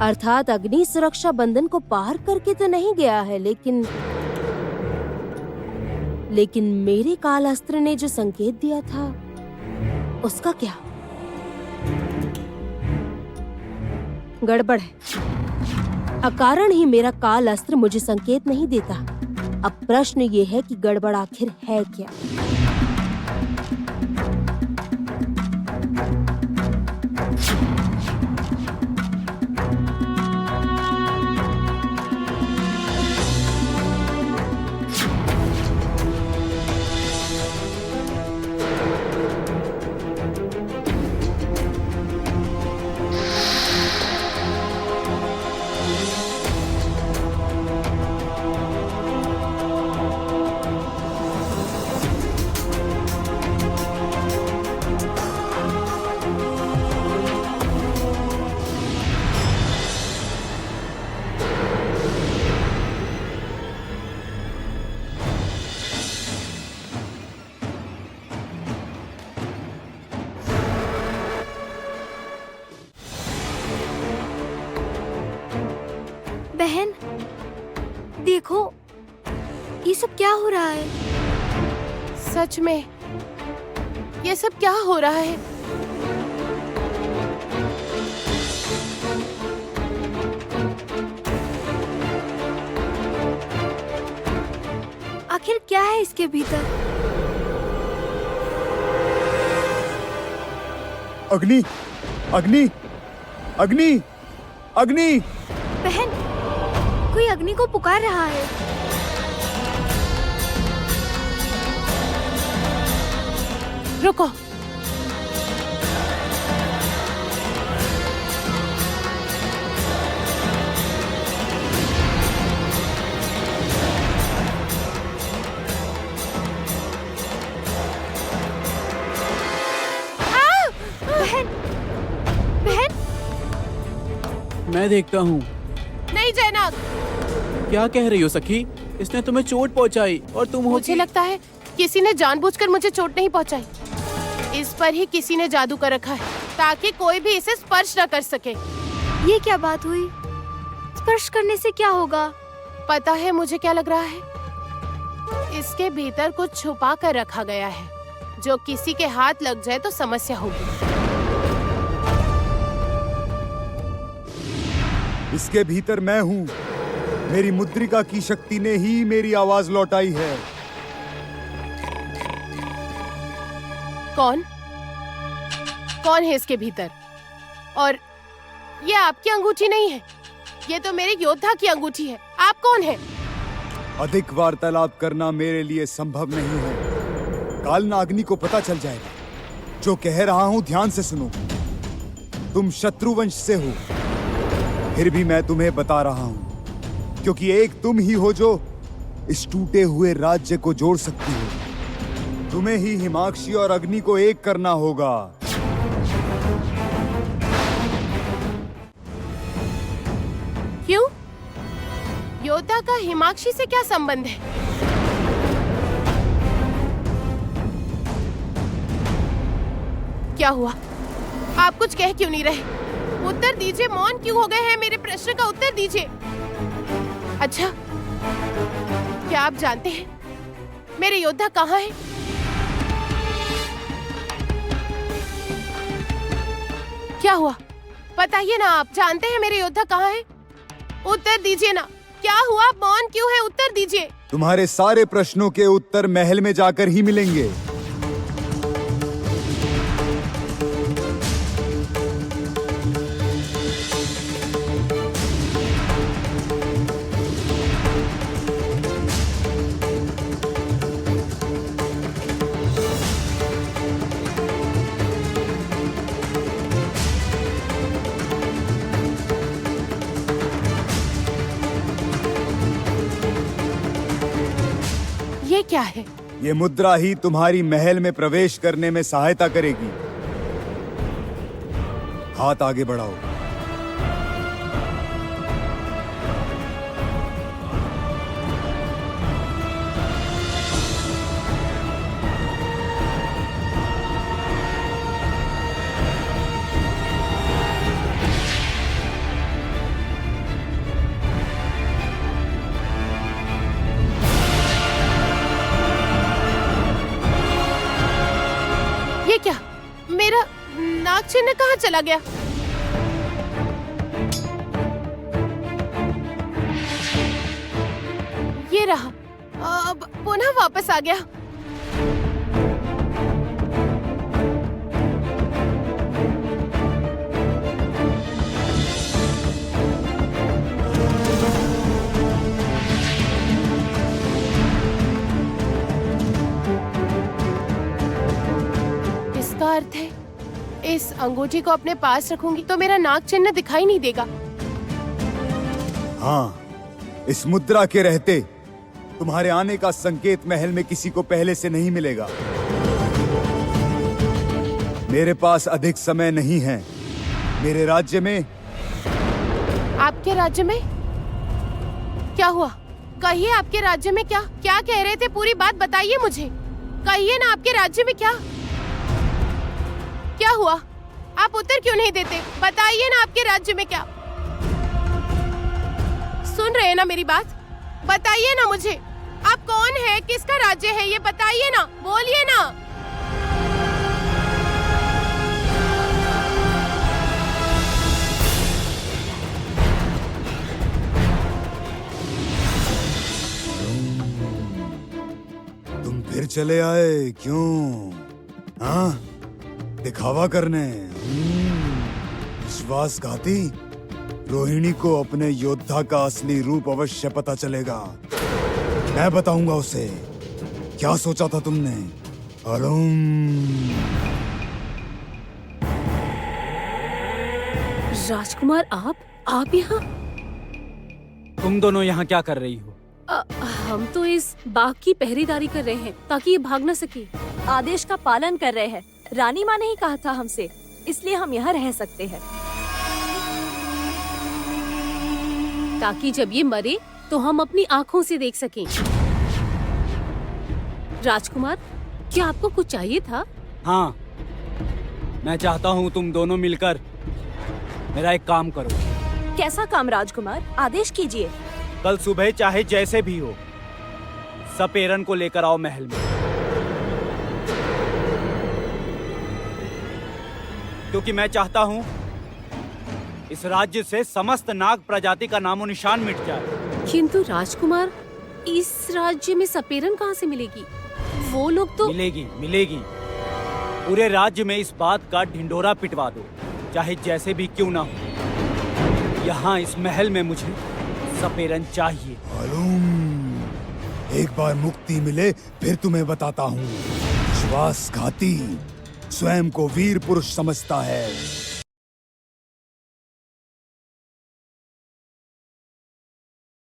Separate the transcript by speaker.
Speaker 1: अर्थात अग्नि सुरक्षा बंधन को पार करके तो नहीं गया है, लेकिन मेरे काल अस्त्र ने जो संकेत दिया था उसका क्या? गड़बड़ है। अकारण ही मेरा काल अस्त्र मुझे संकेत नहीं देता। अब प्रश्न ये है कि गड़बड़ आखिर है क्या?
Speaker 2: बहन, देखो ये सब क्या हो रहा है?
Speaker 3: सच में ये सब क्या हो रहा है?
Speaker 2: आखिर क्या है इसके भीतर?
Speaker 4: अग्नि, अग्नि, अग्नि, अग्नि!
Speaker 2: बहन, कोई अग्नि को पुकार रहा है।
Speaker 3: रुको।
Speaker 2: बहन, बहन,
Speaker 5: मैं देखता हूँ।
Speaker 3: नहीं जयनाग,
Speaker 5: क्या कह रही हो सखी? इसने तुम्हें चोट पहुँचाई और तुम हो
Speaker 3: मुझे लगता है किसी ने जानबूझकर मुझे चोट नहीं पहुंचाई। इस पर ही किसी ने जादू कर रखा है ताकि कोई भी इसे स्पर्श न कर सके।
Speaker 2: ये क्या बात हुई? स्पर्श करने से क्या होगा?
Speaker 3: पता है मुझे क्या लग रहा है? इसके भीतर कुछ छुपा कर रखा गया है जो किसी के हाथ लग जाए तो समस्या होगी।
Speaker 4: इसके भीतर मैं हूँ। मेरी मुद्रिका की शक्ति ने ही मेरी आवाज लौटाई है।
Speaker 3: कौन? कौन है इसके भीतर? और ये आपकी अंगूठी नहीं है, ये तो मेरे योद्धा की अंगूठी है। आप कौन है?
Speaker 4: अधिक वार्तालाप करना मेरे लिए संभव नहीं है। कालनाग्नि को पता चल जाएगा। जो कह रहा हूं ध्यान से सुनो। तुम शत्रुवंश से हो, फिर भी मैं तुम्हें बता रहा हूं, क्योंकि एक तुम ही हो जो इस टूटे हुए राज्य को जोड़ सकती हो। तुम्हें ही हिमाक्षी और अग्नि को एक करना होगा।
Speaker 3: क्यों? योद्धा का हिमाक्षी से क्या संबंध है? क्या हुआ? आप कुछ कह क्यों नहीं रहे? उत्तर दीजिए, मौन क्यों हो गए हैं? मेरे प्रश्न का उत्तर दीजिए। अच्छा, क्या आप जानते हैं मेरे योद्धा कहाँ हैं? क्या हुआ? बताइए ना, आप जानते हैं मेरे योद्धा कहाँ हैं? उत्तर दीजिए ना। क्या हुआ? मौन क्यों है? उत्तर दीजिए।
Speaker 4: तुम्हारे सारे प्रश्नों के उत्तर महल में जाकर ही मिलेंगे।
Speaker 3: ये क्या है?
Speaker 4: ये मुद्रा ही तुम्हारी महल में प्रवेश करने में सहायता करेगी। हाथ आगे बढ़ाओ।
Speaker 3: अचानक कहाँ चला गया? ये रहा, अब पुनः वापस आ गया। इसका अर्थ है इस अंगूठी को अपने पास रखूंगी तो मेरा नाग चिन्ह दिखाई नहीं देगा।
Speaker 4: हाँ, इस मुद्रा के रहते तुम्हारे आने का संकेत महल में किसी को पहले से नहीं मिलेगा। मेरे पास अधिक समय नहीं है। मेरे राज्य में।
Speaker 3: आपके राज्य में क्या हुआ? कहिए, आपके राज्य में क्या क्या कह रहे थे? पूरी बात बताइए मुझे। कहिए ना, आपके राज्य में क्या हुआ? आप उत्तर क्यों नहीं देते? बताइए ना, आपके राज्य में क्या? सुन रहे हैं ना मेरी बात? बताइए ना मुझे, आप कौन है, किसका राज्य है, ये बताइए ना, बोलिए ना।
Speaker 4: तुम फिर चले आए क्यों? हाँ, दिखावा करने। विश्वासघाती। रोहिणी को अपने योद्धा का असली रूप अवश्य पता चलेगा। मैं बताऊंगा उसे। क्या सोचा था तुमने?
Speaker 1: राजकुमार, आप यहाँ?
Speaker 6: तुम दोनों यहाँ क्या कर रही हो?
Speaker 1: हम तो इस बाग की पहरेदारी कर रहे हैं ताकि ये भाग न सके।
Speaker 2: आदेश का पालन कर रहे हैं। रानी माँ ने ही कहा था हमसे, इसलिए हम यहाँ रह सकते हैं।
Speaker 1: ताकि जब ये मरे तो हम अपनी आँखों से देख सकें। राजकुमार, क्या आपको कुछ चाहिए था?
Speaker 6: हाँ, मैं चाहता हूँ तुम दोनों मिलकर मेरा एक काम करो।
Speaker 2: कैसा काम राजकुमार? आदेश कीजिए।
Speaker 6: कल सुबह चाहे जैसे भी हो, सपेरन को लेकर आओ महल में। क्योंकि मैं चाहता हूँ इस राज्य से समस्त नाग प्रजाति का नामो निशान मिट जाए।
Speaker 1: किंतु राजकुमार, इस राज्य में सपेरन कहाँ से मिलेगी? वो लोग तो
Speaker 6: मिलेगी। पूरे राज्य में इस बात का ढिंढोरा पिटवा दो, चाहे जैसे भी क्यों ना हो। यहाँ इस महल में मुझे सपेरन चाहिए।
Speaker 4: एक बार मुक्ति मिले फिर तुम्हें बताता हूँ। विश्वासघाती, स्वयं को वीर पुरुष समझता है।